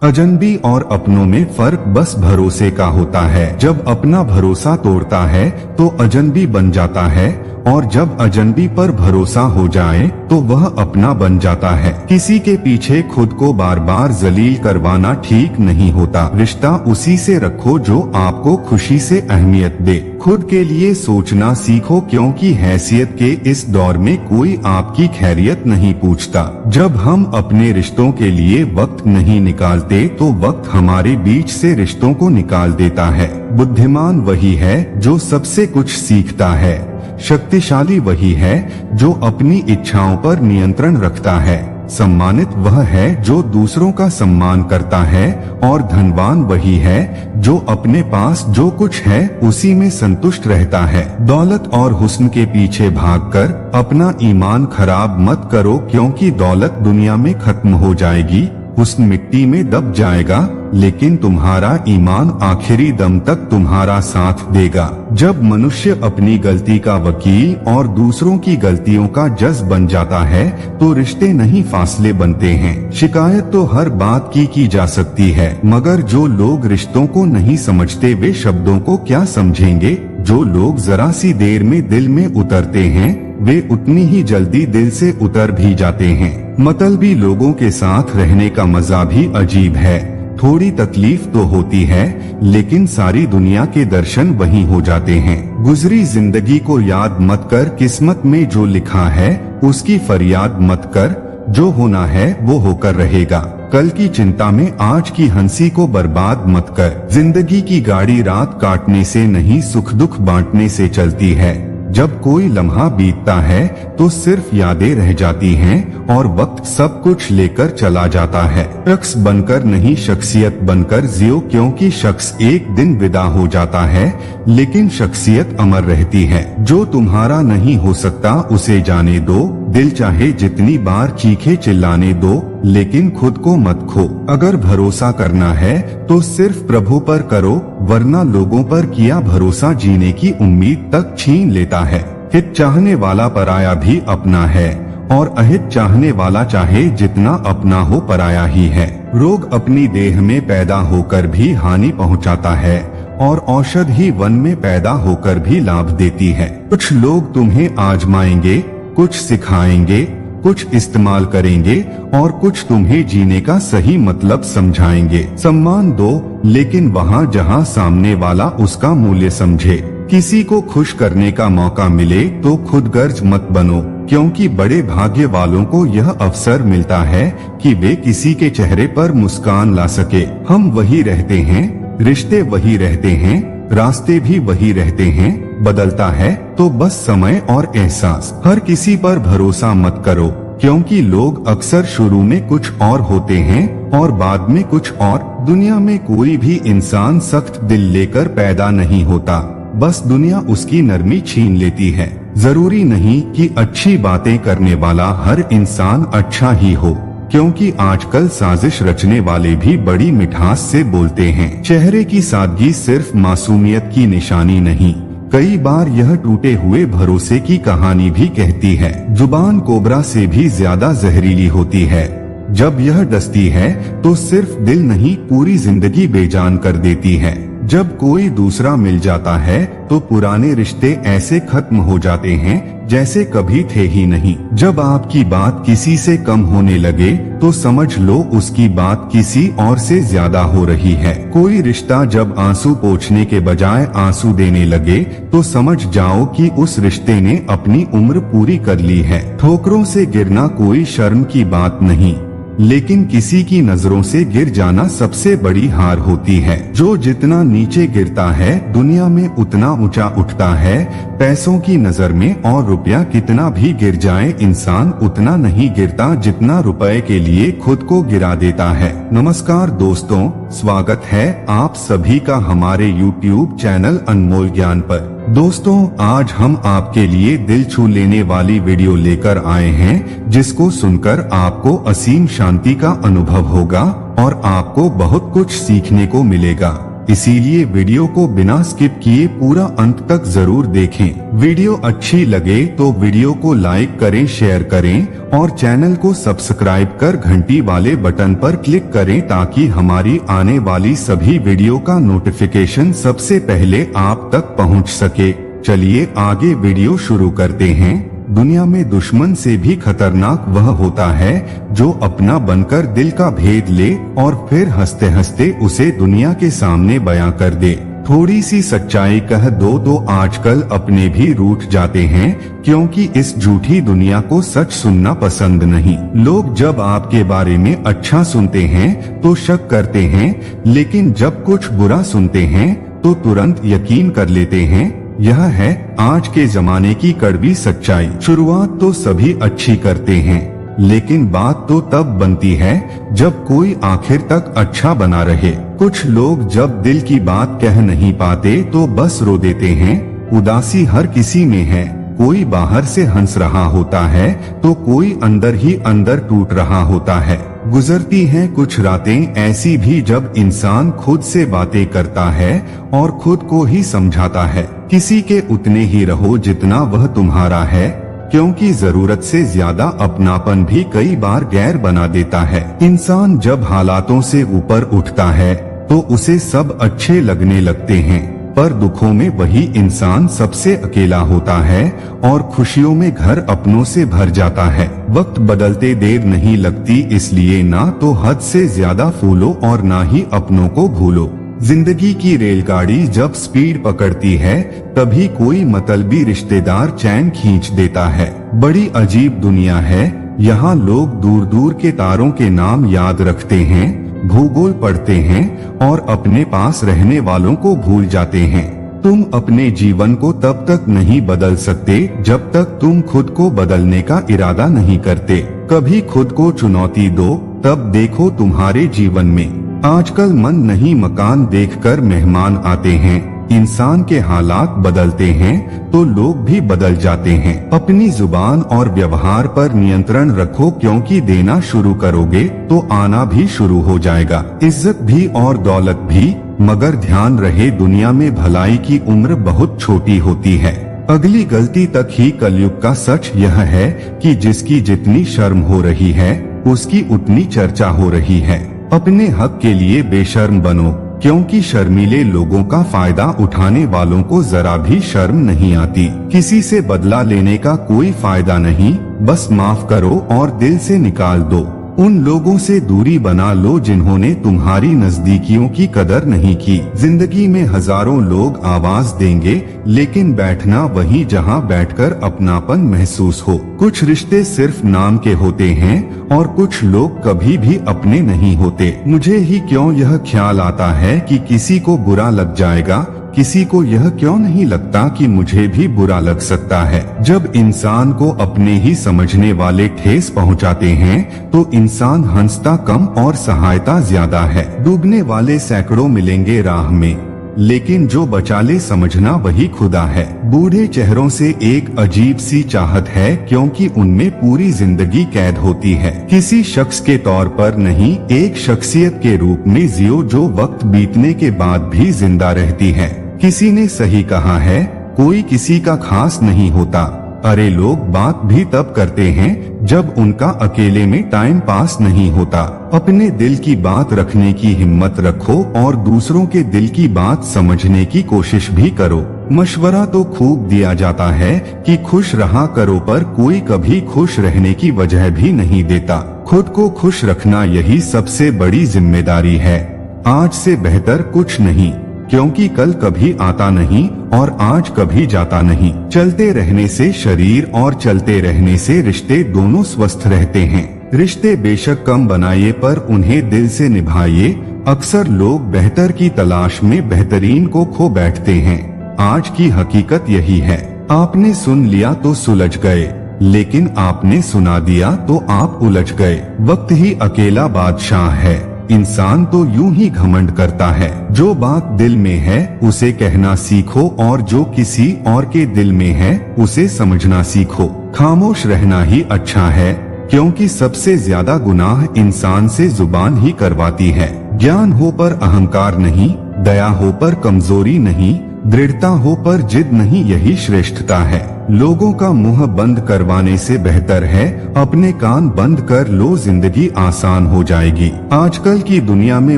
अजनबी और अपनों में फर्क बस भरोसे का होता है। जब अपना भरोसा तोड़ता है तो अजनबी बन जाता है, और जब अजनबी पर भरोसा हो जाए तो वह अपना बन जाता है। किसी के पीछे खुद को बार बार जलील करवाना ठीक नहीं होता। रिश्ता उसी से रखो जो आपको खुशी से अहमियत दे। खुद के लिए सोचना सीखो, क्योंकि हैसियत के इस दौर में कोई आपकी खैरियत नहीं पूछता। जब हम अपने रिश्तों के लिए वक्त नहीं निकालते तो वक्त हमारे बीच से रिश्तों को निकाल देता है। बुद्धिमान वही है जो सबसे कुछ सीखता है। शक्तिशाली वही है जो अपनी इच्छाओं पर नियंत्रण रखता है। सम्मानित वह है जो दूसरों का सम्मान करता है, और धनवान वही है जो अपने पास जो कुछ है उसी में संतुष्ट रहता है। दौलत और हुस्न के पीछे भागकर अपना ईमान खराब मत करो, क्योंकि दौलत दुनिया में खत्म हो जाएगी, हुस्न मिट्टी में दब जाएगा, लेकिन तुम्हारा ईमान आखिरी दम तक तुम्हारा साथ देगा। जब मनुष्य अपनी गलती का वकील और दूसरों की गलतियों का जज बन जाता है तो रिश्ते नहीं फासले बनते हैं। शिकायत तो हर बात की जा सकती है, मगर जो लोग रिश्तों को नहीं समझते वे शब्दों को क्या समझेंगे। जो लोग जरा सी देर में दिल में उतरते हैं वे उतनी ही जल्दी दिल से उतर भी जाते हैं। मतलबी लोगों के साथ रहने का मजा भी अजीब है। थोड़ी तकलीफ तो होती है, लेकिन सारी दुनिया के दर्शन वहीं हो जाते हैं। गुजरी जिंदगी को याद मत कर, किस्मत में जो लिखा है उसकी फरियाद मत कर। जो होना है वो होकर रहेगा। कल की चिंता में आज की हंसी को बर्बाद मत कर। जिंदगी की गाड़ी रात काटने से नहीं, सुख दुख बांटने से चलती है। जब कोई लम्हा बीतता है तो सिर्फ यादें रह जाती हैं, और वक्त सब कुछ लेकर चला जाता है। शख्स बनकर नहीं, शख्सियत बनकर जियो, क्योंकि शख्स एक दिन विदा हो जाता है, लेकिन शख्सियत अमर रहती है। जो तुम्हारा नहीं हो सकता उसे जाने दो। दिल चाहे जितनी बार चीखे चिल्लाने दो, लेकिन खुद को मत खो। अगर भरोसा करना है तो सिर्फ प्रभु पर करो, वरना लोगों पर किया भरोसा जीने की उम्मीद तक छीन लेता है। हित चाहने वाला पराया भी अपना है, और अहित चाहने वाला चाहे जितना अपना हो पराया ही है। रोग अपनी देह में पैदा होकर भी हानि पहुंचाता है, और औषध ही वन में पैदा होकर भी लाभ देती है। कुछ लोग तुम्हें आजमाएंगे, कुछ सिखाएंगे, कुछ इस्तेमाल करेंगे, और कुछ तुम्हें जीने का सही मतलब समझाएंगे। सम्मान दो, लेकिन वहाँ जहाँ सामने वाला उसका मूल्य समझे। किसी को खुश करने का मौका मिले तो खुद गर्ज मत बनो, क्योंकि बड़े भाग्य वालों को यह अवसर मिलता है कि वे किसी के चेहरे पर मुस्कान ला सके। हम वही रहते हैं, रिश्ते वही रहते हैं, रास्ते भी वही रहते हैं। बदलता है तो बस समय और एहसास। हर किसी पर भरोसा मत करो, क्योंकि लोग अक्सर शुरू में कुछ और होते हैं और बाद में कुछ और। दुनिया में कोई भी इंसान सख्त दिल लेकर पैदा नहीं होता, बस दुनिया उसकी नरमी छीन लेती है। जरूरी नहीं कि अच्छी बातें करने वाला हर इंसान अच्छा ही हो, क्योंकि आजकल साजिश रचने वाले भी बड़ी मिठास से बोलते हैं। चेहरे की सादगी सिर्फ मासूमियत की निशानी नहीं, कई बार यह टूटे हुए भरोसे की कहानी भी कहती है। जुबान कोबरा से भी ज्यादा जहरीली होती है। जब यह डसती है तो सिर्फ दिल नहीं, पूरी जिंदगी बेजान कर देती है। जब कोई दूसरा मिल जाता है तो पुराने रिश्ते ऐसे खत्म हो जाते हैं जैसे कभी थे ही नहीं। जब आपकी बात किसी से कम होने लगे तो समझ लो उसकी बात किसी और से ज्यादा हो रही है। कोई रिश्ता जब आंसू पोंछने के बजाय आंसू देने लगे तो समझ जाओ कि उस रिश्ते ने अपनी उम्र पूरी कर ली है। ठोकरों से गिरना कोई शर्म की बात नहीं, लेकिन किसी की नजरों से गिर जाना सबसे बड़ी हार होती है। जो जितना नीचे गिरता है दुनिया में उतना ऊंचा उठता है। पैसों की नजर में और रुपया कितना भी गिर जाए, इंसान उतना नहीं गिरता जितना रुपए के लिए खुद को गिरा देता है। नमस्कार दोस्तों, स्वागत है आप सभी का हमारे YouTube चैनल अनमोल ज्ञान पर। दोस्तों, आज हम आपके लिए दिल छू लेने वाली वीडियो लेकर आए हैं, जिसको सुनकर आपको असीम शांति का अनुभव होगा और आपको बहुत कुछ सीखने को मिलेगा। इसीलिए वीडियो को बिना स्किप किए पूरा अंत तक जरूर देखें। वीडियो अच्छी लगे तो वीडियो को लाइक करें, शेयर करें और चैनल को सब्सक्राइब कर घंटी वाले बटन पर क्लिक करें ताकि हमारी आने वाली सभी वीडियो का नोटिफिकेशन सबसे पहले आप तक पहुंच सके। चलिए आगे वीडियो शुरू करते हैं। दुनिया में दुश्मन से भी खतरनाक वह होता है जो अपना बनकर दिल का भेद ले और फिर हंसते हंसते उसे दुनिया के सामने बयां कर दे। थोड़ी सी सच्चाई कह दो तो आजकल अपने भी रूठ जाते हैं, क्योंकि इस झूठी दुनिया को सच सुनना पसंद नहीं। लोग जब आपके बारे में अच्छा सुनते हैं तो शक करते हैं, लेकिन जब कुछ बुरा सुनते हैं तो तुरंत यकीन कर लेते हैं। यह है आज के जमाने की कड़वी सच्चाई। शुरुआत तो सभी अच्छी करते हैं, लेकिन बात तो तब बनती है जब कोई आखिर तक अच्छा बना रहे। कुछ लोग जब दिल की बात कह नहीं पाते तो बस रो देते हैं। उदासी हर किसी में है, कोई बाहर से हंस रहा होता है तो कोई अंदर ही अंदर टूट रहा होता है। गुजरती हैं कुछ रातें ऐसी भी जब इंसान खुद से बातें करता है और खुद को ही समझाता है। किसी के उतने ही रहो जितना वह तुम्हारा है, क्योंकि जरूरत से ज्यादा अपनापन भी कई बार गैर बना देता है। इंसान जब हालातों से ऊपर उठता है तो उसे सब अच्छे लगने लगते हैं, पर दुखों में वही इंसान सबसे अकेला होता है और खुशियों में घर अपनों से भर जाता है। वक्त बदलते देर नहीं लगती, इसलिए ना तो हद से ज्यादा फूलो और ना ही अपनों को भूलो। जिंदगी की रेलगाड़ी जब स्पीड पकड़ती है तभी कोई मतलबी रिश्तेदार चैन खींच देता है। बड़ी अजीब दुनिया है, यहाँ लोग दूर दूर के तारों के नाम याद रखते हैं, भूगोल पढ़ते हैं और अपने पास रहने वालों को भूल जाते हैं। तुम अपने जीवन को तब तक नहीं बदल सकते जब तक तुम खुद को बदलने का इरादा नहीं करते। कभी खुद को चुनौती दो, तब देखो तुम्हारे जीवन में आजकल मन नहीं मकान देखकर मेहमान आते हैं। इंसान के हालात बदलते हैं तो लोग भी बदल जाते हैं। अपनी जुबान और व्यवहार पर नियंत्रण रखो, क्योंकि देना शुरू करोगे तो आना भी शुरू हो जाएगा। इज्जत भी और दौलत भी, मगर ध्यान रहे दुनिया में भलाई की उम्र बहुत छोटी होती है। अगली गलती तक ही कलयुग का सच यह है कि जिसकी जितनी शर्म हो रही है उसकी उतनी चर्चा हो रही है। अपने हक के लिए बेशर्म बनो, क्योंकि शर्मीले लोगों का फायदा उठाने वालों को जरा भी शर्म नहीं आती। किसी से बदला लेने का कोई फायदा नहीं, बस माफ करो और दिल से निकाल दो। उन लोगों से दूरी बना लो जिन्होंने तुम्हारी नजदीकियों की कदर नहीं की। जिंदगी में हजारों लोग आवाज देंगे, लेकिन बैठना वहीं जहां बैठकर अपनापन महसूस हो। कुछ रिश्ते सिर्फ नाम के होते हैं और कुछ लोग कभी भी अपने नहीं होते। मुझे ही क्यों यह ख्याल आता है कि किसी को बुरा लग जाएगा, किसी को यह क्यों नहीं लगता कि मुझे भी बुरा लग सकता है। जब इंसान को अपने ही समझने वाले ठेस पहुंचाते हैं तो इंसान हंसता कम और सहायता ज्यादा है। डूबने वाले सैकड़ों मिलेंगे राह में, लेकिन जो बचा ले समझना वही खुदा है। बूढ़े चेहरों से एक अजीब सी चाहत है, क्योंकि उनमें पूरी जिंदगी कैद होती है। किसी शख्स के तौर पर नहीं, एक शख्सियत के रूप में जियो जो वक्त बीतने के बाद भी जिंदा रहती है। किसी ने सही कहा है, कोई किसी का खास नहीं होता। अरे लोग बात भी तब करते हैं जब उनका अकेले में टाइम पास नहीं होता। अपने दिल की बात रखने की हिम्मत रखो और दूसरों के दिल की बात समझने की कोशिश भी करो। मशवरा तो खूब दिया जाता है कि खुश रहा करो, पर कोई कभी खुश रहने की वजह भी नहीं देता। खुद को खुश रखना यही सबसे बड़ी जिम्मेदारी है। आज से बेहतर कुछ नहीं, क्योंकि कल कभी आता नहीं और आज कभी जाता नहीं। चलते रहने से शरीर और चलते रहने से रिश्ते दोनों स्वस्थ रहते हैं। रिश्ते बेशक कम बनाइए, पर उन्हें दिल से निभाइए। अक्सर लोग बेहतर की तलाश में बेहतरीन को खो बैठते हैं। आज की हकीकत यही है। आपने सुन लिया तो सुलझ गए, लेकिन आपने सुना दिया तो आप उलझ गए। वक्त ही अकेला बादशाह है। इंसान तो यूं ही घमंड करता है। जो बात दिल में है उसे कहना सीखो, और जो किसी और के दिल में है उसे समझना सीखो। खामोश रहना ही अच्छा है, क्योंकि सबसे ज्यादा गुनाह इंसान से जुबान ही करवाती है। ज्ञान हो पर अहंकार नहीं, दया हो पर कमजोरी नहीं, दृढ़ता हो पर जिद नहीं, यही श्रेष्ठता है। लोगों का मुंह बंद करवाने से बेहतर है अपने कान बंद कर लो, जिंदगी आसान हो जाएगी। आजकल की दुनिया में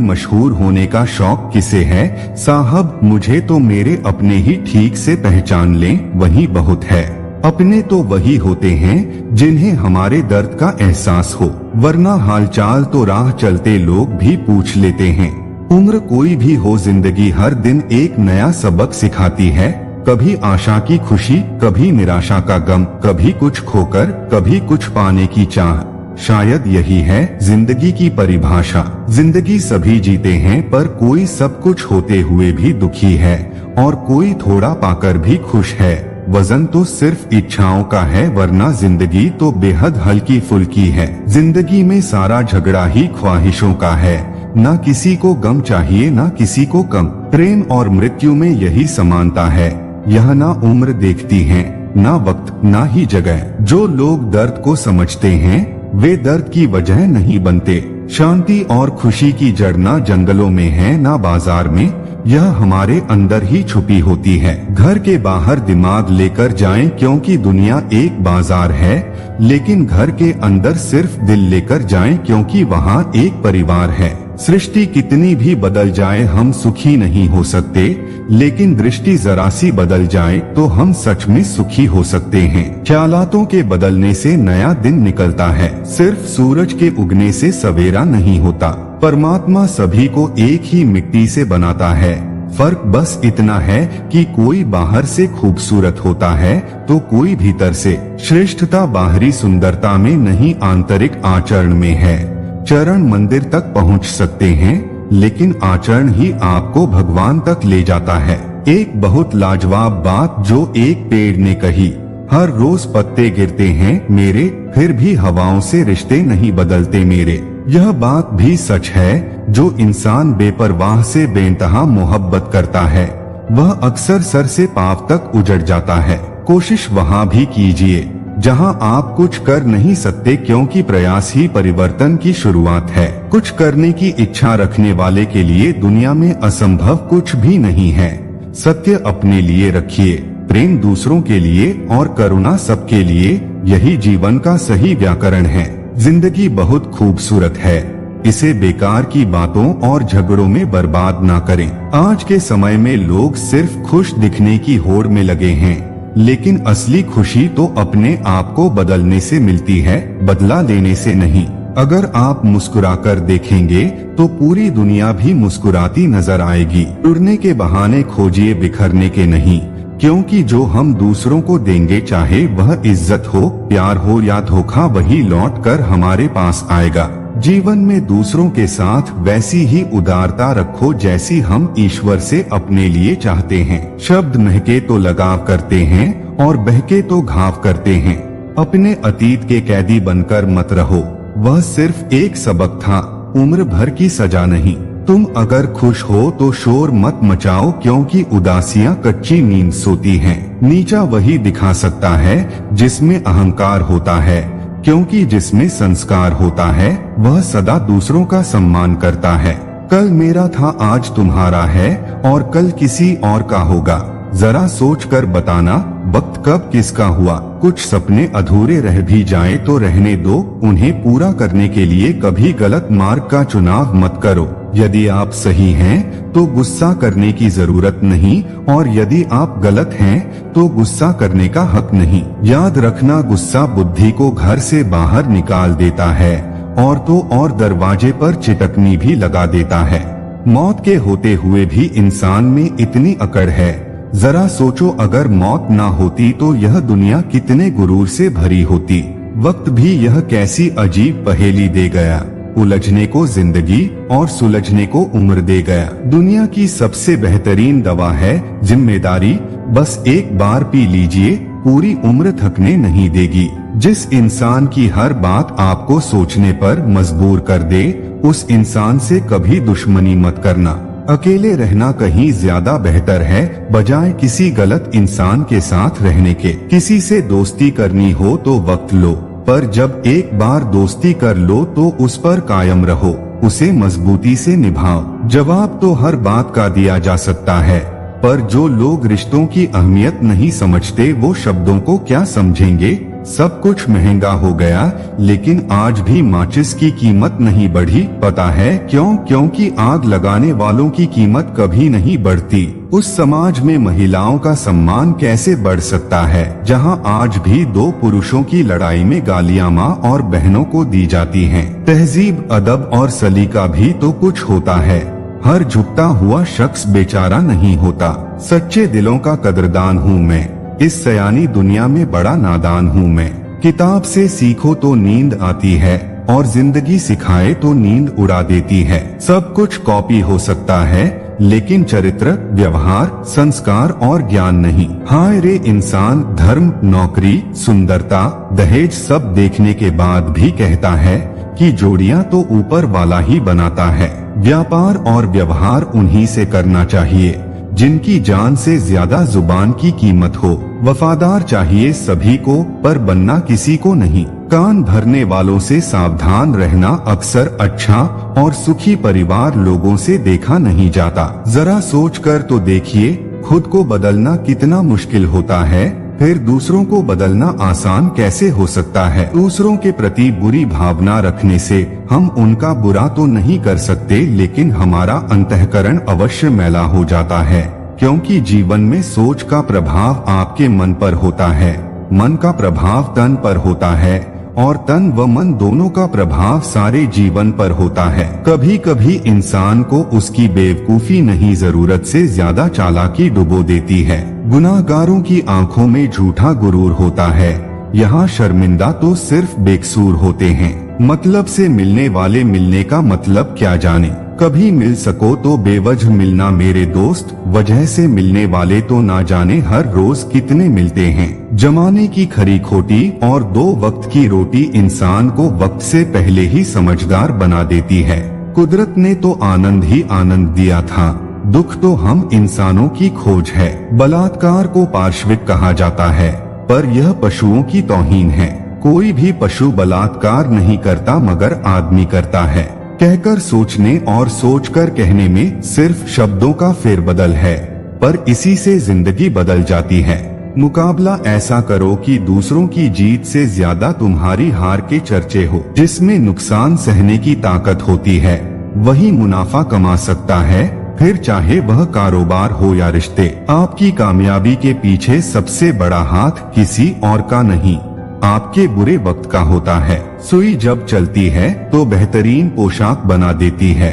मशहूर होने का शौक किसे है साहब, मुझे तो मेरे अपने ही ठीक से पहचान लें वही बहुत है। अपने तो वही होते हैं जिन्हें हमारे दर्द का एहसास हो, वरना हालचाल तो राह चलते लोग भी पूछ लेते हैं। उम्र कोई भी हो, जिंदगी हर दिन एक नया सबक सिखाती है। कभी आशा की खुशी, कभी निराशा का गम, कभी कुछ खोकर कभी कुछ पाने की चाह। शायद यही है जिंदगी की परिभाषा। जिंदगी सभी जीते हैं पर कोई सब कुछ होते हुए भी दुखी है और कोई थोड़ा पाकर भी खुश है। वजन तो सिर्फ इच्छाओं का है, वरना जिंदगी तो बेहद हल्की फुल्की है। जिंदगी में सारा झगड़ा ही ख्वाहिशों का है, ना किसी को गम चाहिए ना किसी को कम। प्रेम और मृत्यु में यही समानता है, यह ना उम्र देखती है ना वक्त ना ही जगह। जो लोग दर्द को समझते हैं वे दर्द की वजह नहीं बनते। शांति और खुशी की जड़ ना जंगलों में है ना बाजार में, यह हमारे अंदर ही छुपी होती है। घर के बाहर दिमाग लेकर जाएं क्योंकि दुनिया एक बाजार है, लेकिन घर के अंदर सिर्फ दिल लेकर जाएं क्योंकि वहाँ एक परिवार है। सृष्टि कितनी भी बदल जाए हम सुखी नहीं हो सकते, लेकिन दृष्टि जरा सी बदल जाए तो हम सच में सुखी हो सकते हैं। ख्यालातों के बदलने से नया दिन निकलता है, सिर्फ सूरज के उगने से सवेरा नहीं होता। परमात्मा सभी को एक ही मिट्टी से बनाता है, फर्क बस इतना है कि कोई बाहर से खूबसूरत होता है तो कोई भीतर से। श्रेष्ठता बाहरी सुंदरता में नहीं आंतरिक आचरण में है। चरण मंदिर तक पहुंच सकते हैं, लेकिन आचरण ही आपको भगवान तक ले जाता है। एक बहुत लाजवाब बात जो एक पेड़ ने कही, हर रोज पत्ते गिरते हैं मेरे, फिर भी हवाओं से रिश्ते नहीं बदलते मेरे। यह बात भी सच है, जो इंसान बेपरवाह से बेइंतहा मोहब्बत करता है वह अक्सर सर से पांव तक उजड़ जाता है। कोशिश वहाँ भी कीजिए जहाँ आप कुछ कर नहीं सकते, क्योंकि प्रयास ही परिवर्तन की शुरुआत है। कुछ करने की इच्छा रखने वाले के लिए दुनिया में असंभव कुछ भी नहीं है। सत्य अपने लिए रखिए, प्रेम दूसरों के लिए और करुणा सबके लिए, यही जीवन का सही व्याकरण है। जिंदगी बहुत खूबसूरत है, इसे बेकार की बातों और झगड़ों में बर्बाद ना करें। आज के समय में लोग सिर्फ खुश दिखने की होड़ में लगे हैं, लेकिन असली खुशी तो अपने आप को बदलने से मिलती है, बदला लेने से नहीं। अगर आप मुस्कुराकर देखेंगे तो पूरी दुनिया भी मुस्कुराती नजर आएगी। उड़ने के बहाने खोजिए, बिखरने के नहीं, क्योंकि जो हम दूसरों को देंगे, चाहे वह इज्जत हो, प्यार हो या धोखा, वही लौट कर हमारे पास आएगा। जीवन में दूसरों के साथ वैसी ही उदारता रखो जैसी हम ईश्वर से अपने लिए चाहते हैं। शब्द महके तो लगाव करते हैं और बहके तो घाव करते हैं। अपने अतीत के कैदी बनकर मत रहो, वह सिर्फ एक सबक था, उम्र भर की सजा नहीं। तुम अगर खुश हो तो शोर मत मचाओ, क्योंकि उदासियां कच्ची नींद सोती हैं। नीचा वही दिखा सकता है जिसमें अहंकार होता है, क्योंकि जिसमें संस्कार होता है वह सदा दूसरों का सम्मान करता है। कल मेरा था आज तुम्हारा है और कल किसी और का होगा। जरा सोच कर बताना वक्त कब किसका हुआ। कुछ सपने अधूरे रह भी जाएं तो रहने दो, उन्हें पूरा करने के लिए कभी गलत मार्ग का चुनाव मत करो। यदि आप सही हैं तो गुस्सा करने की जरूरत नहीं, और यदि आप गलत हैं तो गुस्सा करने का हक नहीं। याद रखना, गुस्सा बुद्धि को घर से बाहर निकाल देता है और तो और दरवाजे पर चिटकनी भी लगा देता है। मौत के होते हुए भी इंसान में इतनी अकड़ है, जरा सोचो अगर मौत ना होती तो यह दुनिया कितने गुरूर से भरी होती। वक्त भी यह कैसी अजीब पहेली दे गया, उलझने को जिंदगी और सुलझने को उम्र दे गया। दुनिया की सबसे बेहतरीन दवा है जिम्मेदारी, बस एक बार पी लीजिए, पूरी उम्र थकने नहीं देगी। जिस इंसान की हर बात आपको सोचने पर मजबूर कर दे, उस इंसान से कभी दुश्मनी मत करना। अकेले रहना कहीं ज्यादा बेहतर है बजाय किसी गलत इंसान के साथ रहने के। किसी से दोस्ती करनी हो तो वक्त लो, पर जब एक बार दोस्ती कर लो तो उस पर कायम रहो। उसे मजबूती से निभाओ। जवाब तो हर बात का दिया जा सकता है, पर जो लोग रिश्तों की अहमियत नहीं समझते वो शब्दों को क्या समझेंगे। सब कुछ महंगा हो गया, लेकिन आज भी माचिस की कीमत नहीं बढ़ी। पता है क्यों? क्योंकि आग लगाने वालों की कीमत कभी नहीं बढ़ती। उस समाज में महिलाओं का सम्मान कैसे बढ़ सकता है जहां आज भी दो पुरुषों की लड़ाई में गालियां माँ और बहनों को दी जाती हैं। तहजीब, अदब और सलीका भी तो कुछ होता है। हर झुकता हुआ शख्स बेचारा नहीं होता। सच्चे दिलों का कदरदान हूँ मैं, इस सयानी दुनिया में बड़ा नादान हूँ मैं। किताब से सीखो तो नींद आती है, और जिंदगी सिखाए तो नींद उड़ा देती है। सब कुछ कॉपी हो सकता है, लेकिन चरित्र, व्यवहार, संस्कार और ज्ञान नहीं। हाय रे इंसान, धर्म, नौकरी, सुंदरता, दहेज सब देखने के बाद भी कहता है कि जोड़ियां तो ऊपर वाला ही बनाता है। व्यापार और व्यवहार उन्हीं से करना चाहिए जिनकी जान से ज्यादा जुबान की कीमत हो। वफादार चाहिए सभी को, पर बनना किसी को नहीं। कान भरने वालों से सावधान रहना। अक्सर अच्छा और सुखी परिवार लोगों से देखा नहीं जाता। जरा सोचकर तो देखिए, खुद को बदलना कितना मुश्किल होता है, फिर दूसरों को बदलना आसान कैसे हो सकता है। दूसरों के प्रति बुरी भावना रखने से हम उनका बुरा तो नहीं कर सकते, लेकिन हमारा अंतःकरण अवश्य मैला हो जाता है। क्योंकि जीवन में सोच का प्रभाव आपके मन पर होता है, मन का प्रभाव तन पर होता है, और तन व मन दोनों का प्रभाव सारे जीवन पर होता है। कभी कभी इंसान को उसकी बेवकूफी नहीं, जरूरत से ज्यादा चालाकी डुबो देती है। गुनाहगारों की आंखों में झूठा गुरूर होता है। यहाँ शर्मिंदा तो सिर्फ बेकसूर होते हैं। मतलब से मिलने वाले मिलने का मतलब क्या जाने। कभी मिल सको तो बेवजह मिलना मेरे दोस्त, वजह से मिलने वाले तो ना जाने हर रोज कितने मिलते हैं। जमाने की खरी खोटी और दो वक्त की रोटी इंसान को वक्त से पहले ही समझदार बना देती है। कुदरत ने तो आनंद ही आनंद दिया था, दुख तो हम इंसानों की खोज है। बलात्कार को पार्श्विक कहा जाता है, पर यह पशुओं की तौहीन है। कोई भी पशु बलात्कार नहीं करता, मगर आदमी करता है। कहकर सोचने और सोचकर कहने में सिर्फ शब्दों का फेरबदल है, पर इसी से जिंदगी बदल जाती है। मुकाबला ऐसा करो कि दूसरों की जीत से ज्यादा तुम्हारी हार के चर्चे हो। जिसमें नुकसान सहने की ताकत होती है, वही मुनाफा कमा सकता है, फिर चाहे वह कारोबार हो या रिश्ते। आपकी कामयाबी के पीछे सबसे बड़ा हाथ किसी और का नहीं, आपके बुरे वक्त का होता है। सुई जब चलती है तो बेहतरीन पोशाक बना देती है।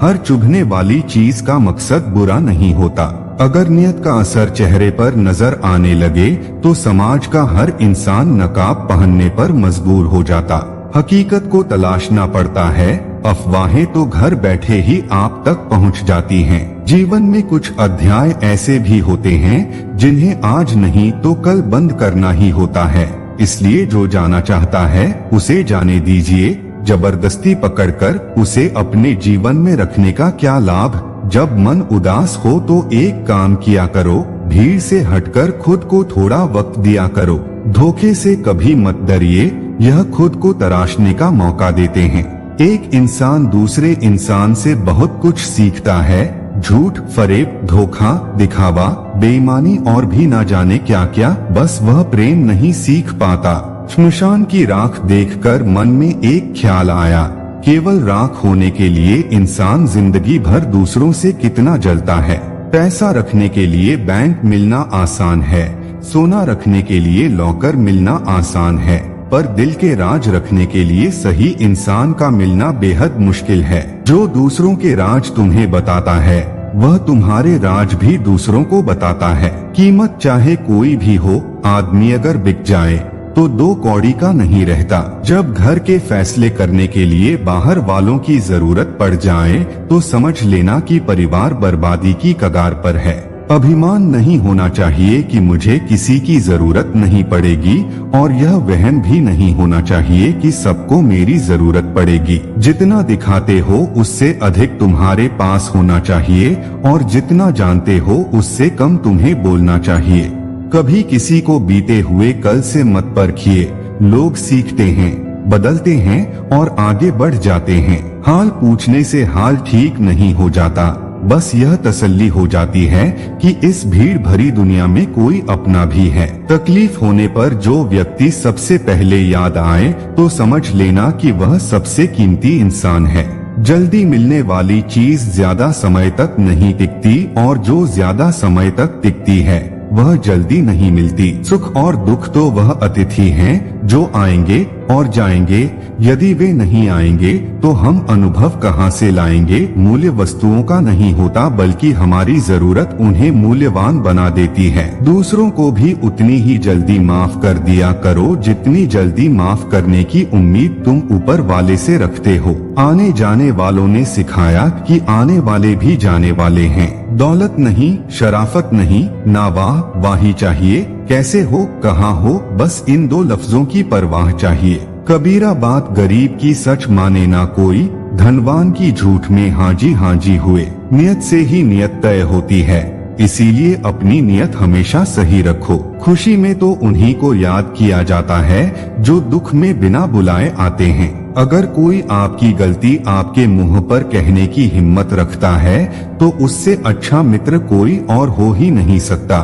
हर चुभने वाली चीज का मकसद बुरा नहीं होता। अगर नियत का असर चेहरे पर नजर आने लगे तो समाज का हर इंसान नकाब पहनने पर मजबूर हो जाता। हकीकत को तलाशना पड़ता है, अफवाहें तो घर बैठे ही आप तक पहुंच जाती हैं। जीवन में कुछ अध्याय ऐसे भी होते हैं जिन्हें आज नहीं तो कल बंद करना ही होता है। इसलिए जो जाना चाहता है उसे जाने दीजिए। जबरदस्ती पकड़कर उसे अपने जीवन में रखने का क्या लाभ। जब मन उदास हो तो एक काम किया करो, भीड़ से हटकर खुद को थोड़ा वक्त दिया करो। धोखे से कभी मत डरिए, यह खुद को तराशने का मौका देते हैं। एक इंसान दूसरे इंसान से बहुत कुछ सीखता है। झूठ, फरेब, धोखा, दिखावा, बेईमानी और भी ना जाने क्या क्या, बस वह प्रेम नहीं सीख पाता। श्मशान की राख देखकर मन में एक ख्याल आया, केवल राख होने के लिए इंसान जिंदगी भर दूसरों से कितना जलता है। पैसा रखने के लिए बैंक मिलना आसान है, सोना रखने के लिए लॉकर मिलना आसान है, पर दिल के राज रखने के लिए सही इंसान का मिलना बेहद मुश्किल है। जो दूसरों के राज तुम्हें बताता है, वह तुम्हारे राज भी दूसरों को बताता है। कीमत चाहे कोई भी हो, आदमी अगर बिक जाए तो दो कौड़ी का नहीं रहता। जब घर के फैसले करने के लिए बाहर वालों की जरूरत पड़ जाए तो समझ लेना कि परिवार बर्बादी की कगार पर है। अभिमान नहीं होना चाहिए कि मुझे किसी की जरूरत नहीं पड़ेगी, और यह वहम भी नहीं होना चाहिए कि सबको मेरी जरूरत पड़ेगी। जितना दिखाते हो उससे अधिक तुम्हारे पास होना चाहिए, और जितना जानते हो उससे कम तुम्हें बोलना चाहिए। कभी किसी को बीते हुए कल से मत परखिए। लोग सीखते हैं, बदलते हैं और आगे बढ़ जाते हैं। हाल पूछने से हाल ठीक नहीं हो जाता, बस यह तसल्ली हो जाती है कि इस भीड़ भरी दुनिया में कोई अपना भी है। तकलीफ होने पर जो व्यक्ति सबसे पहले याद आए तो समझ लेना कि वह सबसे कीमती इंसान है। जल्दी मिलने वाली चीज ज्यादा समय तक नहीं टिकती और जो ज्यादा समय तक टिकती है वह जल्दी नहीं मिलती। सुख और दुख तो वह अतिथि हैं जो आएंगे और जाएंगे, यदि वे नहीं आएंगे तो हम अनुभव कहाँ से लाएंगे। मूल्य वस्तुओं का नहीं होता बल्कि हमारी जरूरत उन्हें मूल्यवान बना देती है। दूसरों को भी उतनी ही जल्दी माफ कर दिया करो जितनी जल्दी माफ करने की उम्मीद तुम ऊपर वाले से रखते हो। आने जाने वालों ने सिखाया कि आने वाले भी जाने वाले हैं। दौलत नहीं, शराफत नहीं, ना वाह वाही चाहिए, कैसे हो, कहाँ हो, बस इन दो लफ्जों की परवाह चाहिए। कबीरा बात गरीब की सच माने ना कोई, धनवान की झूठ में हाँ जी हुए। नियत से ही नियत तय होती है, इसीलिए अपनी नियत हमेशा सही रखो। खुशी में तो उन्हीं को याद किया जाता है जो दुख में बिना बुलाए आते हैं। अगर कोई आपकी गलती आपके मुंह पर कहने की हिम्मत रखता है तो उससे अच्छा मित्र कोई और हो ही नहीं सकता।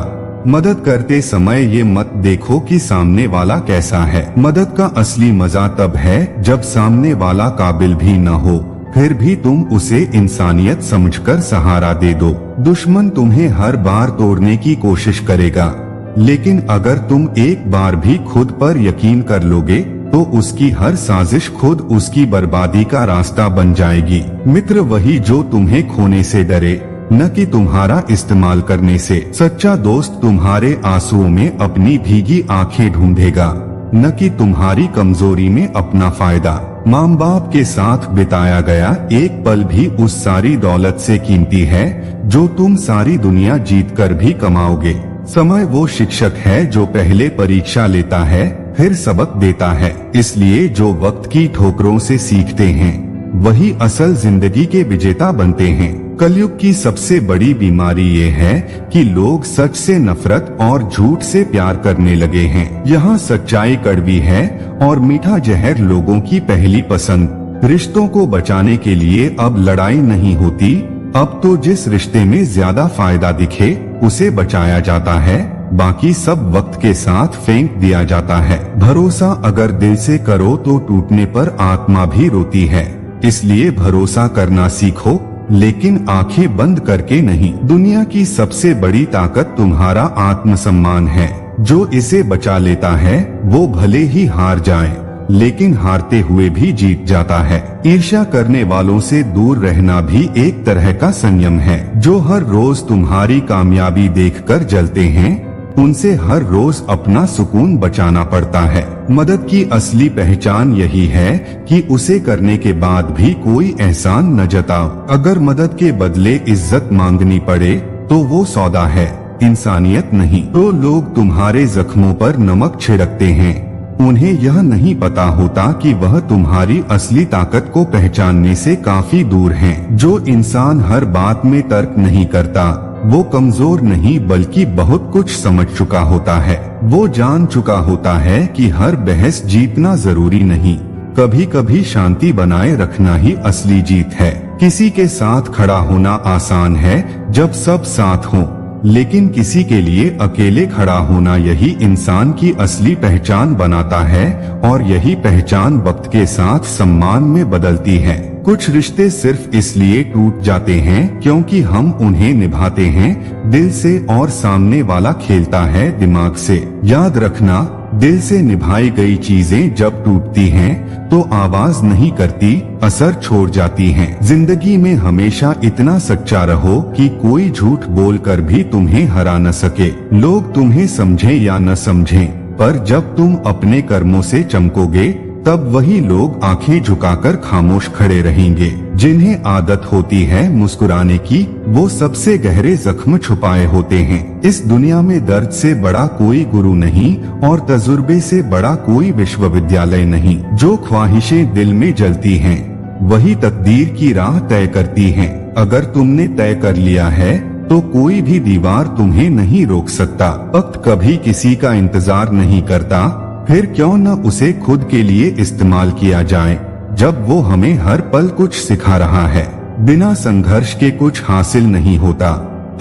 मदद करते समय ये मत देखो कि सामने वाला कैसा है। मदद का असली मजा तब है जब सामने वाला काबिल भी न हो, फिर भी तुम उसे इंसानियत समझकर सहारा दे दो। दुश्मन तुम्हें हर बार तोड़ने की कोशिश करेगा, लेकिन अगर तुम एक बार भी खुद पर यकीन कर लोगे तो उसकी हर साजिश खुद उसकी बर्बादी का रास्ता बन जाएगी। मित्र वही जो तुम्हें खोने से डरे, न कि तुम्हारा इस्तेमाल करने से। सच्चा दोस्त तुम्हारे आंसुओं में अपनी भीगी आंखें ढूंढेगा, न कि तुम्हारी कमजोरी में अपना फायदा। माँ बाप के साथ बिताया गया एक पल भी उस सारी दौलत से कीमती है जो तुम सारी दुनिया जीत कर भी कमाओगे। समय वो शिक्षक है जो पहले परीक्षा लेता है फिर सबक देता है। इसलिए जो वक्त की ठोकरों से सीखते हैं वही असल जिंदगी के विजेता बनते हैं। कलयुग की सबसे बड़ी बीमारी ये है कि लोग सच से नफरत और झूठ से प्यार करने लगे हैं। यहाँ सच्चाई कड़वी है और मीठा जहर लोगों की पहली पसंद। रिश्तों को बचाने के लिए अब लड़ाई नहीं होती, अब तो जिस रिश्ते में ज्यादा फायदा दिखे उसे बचाया जाता है, बाकी सब वक्त के साथ फेंक दिया जाता है। भरोसा अगर दिल से करो तो टूटने पर आत्मा भी रोती है, इसलिए भरोसा करना सीखो, लेकिन आंखें बंद करके नहीं। दुनिया की सबसे बड़ी ताकत तुम्हारा आत्मसम्मान है। जो इसे बचा लेता है वो भले ही हार जाए, लेकिन हारते हुए भी जीत जाता है। ईर्ष्या करने वालों से दूर रहना भी एक तरह का संयम है। जो हर रोज तुम्हारी कामयाबी देखकर जलते हैं उनसे हर रोज अपना सुकून बचाना पड़ता है। मदद की असली पहचान यही है कि उसे करने के बाद भी कोई एहसान न जताओ। अगर मदद के बदले इज्जत मांगनी पड़े तो वो सौदा है, इंसानियत नहीं। तो लोग तुम्हारे जख्मों पर नमक छिड़कते हैं, उन्हें यह नहीं पता होता कि वह तुम्हारी असली ताकत को पहचानने से काफी दूर हैं। जो इंसान हर बात में तर्क नहीं करता वो कमजोर नहीं बल्कि बहुत कुछ समझ चुका होता है। वो जान चुका होता है कि हर बहस जीतना जरूरी नहीं, कभी कभी शांति बनाए रखना ही असली जीत है। किसी के साथ खड़ा होना आसान है जब सब साथ हों, लेकिन किसी के लिए अकेले खड़ा होना यही इंसान की असली पहचान बनाता है और यही पहचान वक्त के साथ सम्मान में बदलती है। कुछ रिश्ते सिर्फ इसलिए टूट जाते हैं क्योंकि हम उन्हें निभाते हैं दिल से और सामने वाला खेलता है दिमाग से। याद रखना, दिल से निभाई गई चीजें जब टूटती हैं तो आवाज नहीं करती, असर छोड़ जाती हैं। जिंदगी में हमेशा इतना सच्चा रहो कि कोई झूठ बोलकर भी तुम्हें हरा न सके। लोग तुम्हें समझें या न समझें, पर जब तुम अपने कर्मों से चमकोगे तब वही लोग आंखें झुकाकर खामोश खड़े रहेंगे। जिन्हें आदत होती है मुस्कुराने की वो सबसे गहरे जख्म छुपाए होते हैं। इस दुनिया में दर्द से बड़ा कोई गुरु नहीं और तजुर्बे से बड़ा कोई विश्वविद्यालय नहीं। जो ख्वाहिशें दिल में जलती हैं वही तकदीर की राह तय करती हैं। अगर तुमने तय कर लिया है तो कोई भी दीवार तुम्हें नहीं रोक सकता। वक्त कभी किसी का इंतजार नहीं करता, फिर क्यों न उसे खुद के लिए इस्तेमाल किया जाए। जब वो हमें हर पल कुछ सिखा रहा है। बिना संघर्ष के कुछ हासिल नहीं होता।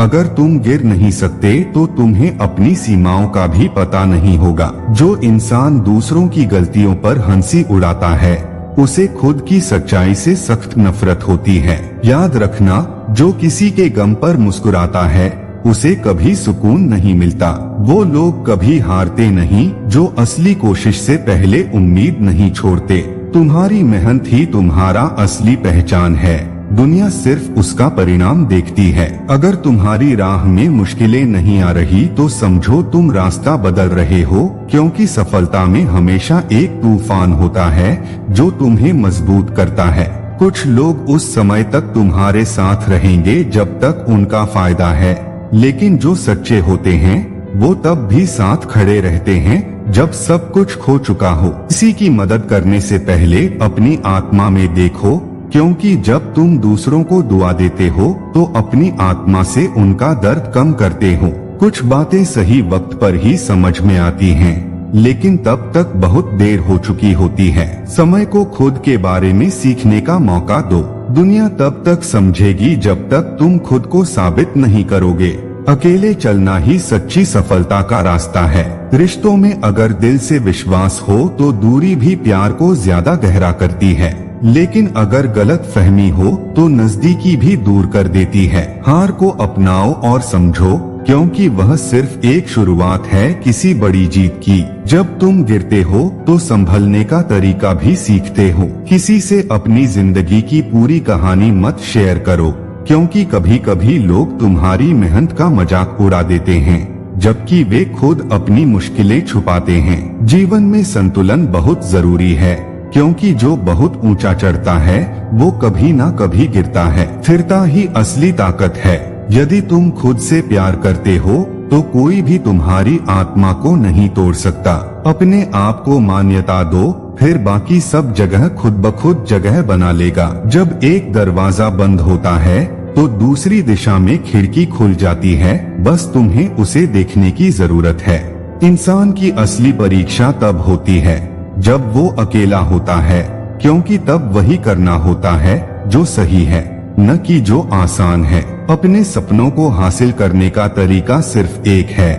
अगर तुम गिर नहीं सकते तो तुम्हें अपनी सीमाओं का भी पता नहीं होगा। जो इंसान दूसरों की गलतियों पर हंसी उड़ाता है उसे खुद की सच्चाई से सख्त नफरत होती है। याद रखना, जो किसी के गम पर मुस्कुराता है उसे कभी सुकून नहीं मिलता। वो लोग कभी हारते नहीं जो असली कोशिश से पहले उम्मीद नहीं छोड़ते। तुम्हारी मेहनत ही तुम्हारा असली पहचान है। दुनिया सिर्फ उसका परिणाम देखती है। अगर तुम्हारी राह में मुश्किलें नहीं आ रही तो समझो तुम रास्ता बदल रहे हो, क्योंकि सफलता में हमेशा एक तूफान होता है जो तुम्हें मजबूत करता है। कुछ लोग उस समय तक तुम्हारे साथ रहेंगे जब तक उनका फायदा है, लेकिन जो सच्चे होते हैं वो तब भी साथ खड़े रहते हैं जब सब कुछ खो चुका हो। किसी की मदद करने से पहले अपनी आत्मा में देखो, क्योंकि जब तुम दूसरों को दुआ देते हो तो अपनी आत्मा से उनका दर्द कम करते हो। कुछ बातें सही वक्त पर ही समझ में आती हैं, लेकिन तब तक बहुत देर हो चुकी होती है। समय को खुद के बारे में सीखने का मौका दो। दुनिया तब तक समझेगी जब तक तुम खुद को साबित नहीं करोगे। अकेले चलना ही सच्ची सफलता का रास्ता है। रिश्तों में अगर दिल से विश्वास हो तो दूरी भी प्यार को ज्यादा गहरा करती है, लेकिन अगर गलत फहमी हो तो नजदीकी भी दूर कर देती है। हार को अपनाओ और समझो, क्योंकि वह सिर्फ एक शुरुआत है किसी बड़ी जीत की। जब तुम गिरते हो तो संभलने का तरीका भी सीखते हो। किसी से अपनी जिंदगी की पूरी कहानी मत शेयर करो, क्योंकि कभी कभी लोग तुम्हारी मेहनत का मजाक उड़ा देते हैं, जबकि वे खुद अपनी मुश्किलें छुपाते हैं। जीवन में संतुलन बहुत जरूरी है, क्योंकि जो बहुत ऊंचा चढ़ता है वो कभी ना कभी गिरता है। स्थिरता ही असली ताकत है। यदि तुम खुद से प्यार करते हो तो कोई भी तुम्हारी आत्मा को नहीं तोड़ सकता। अपने आप को मान्यता दो, फिर बाकी सब जगह खुद ब खुद जगह बना लेगा। जब एक दरवाजा बंद होता है तो दूसरी दिशा में खिड़की खुल जाती है, बस तुम्हें उसे देखने की जरूरत है। इंसान की असली परीक्षा तब होती है जब वो अकेला होता है, क्योंकि तब वही करना होता है जो सही है, न कि जो आसान है। अपने सपनों को हासिल करने का तरीका सिर्फ एक है,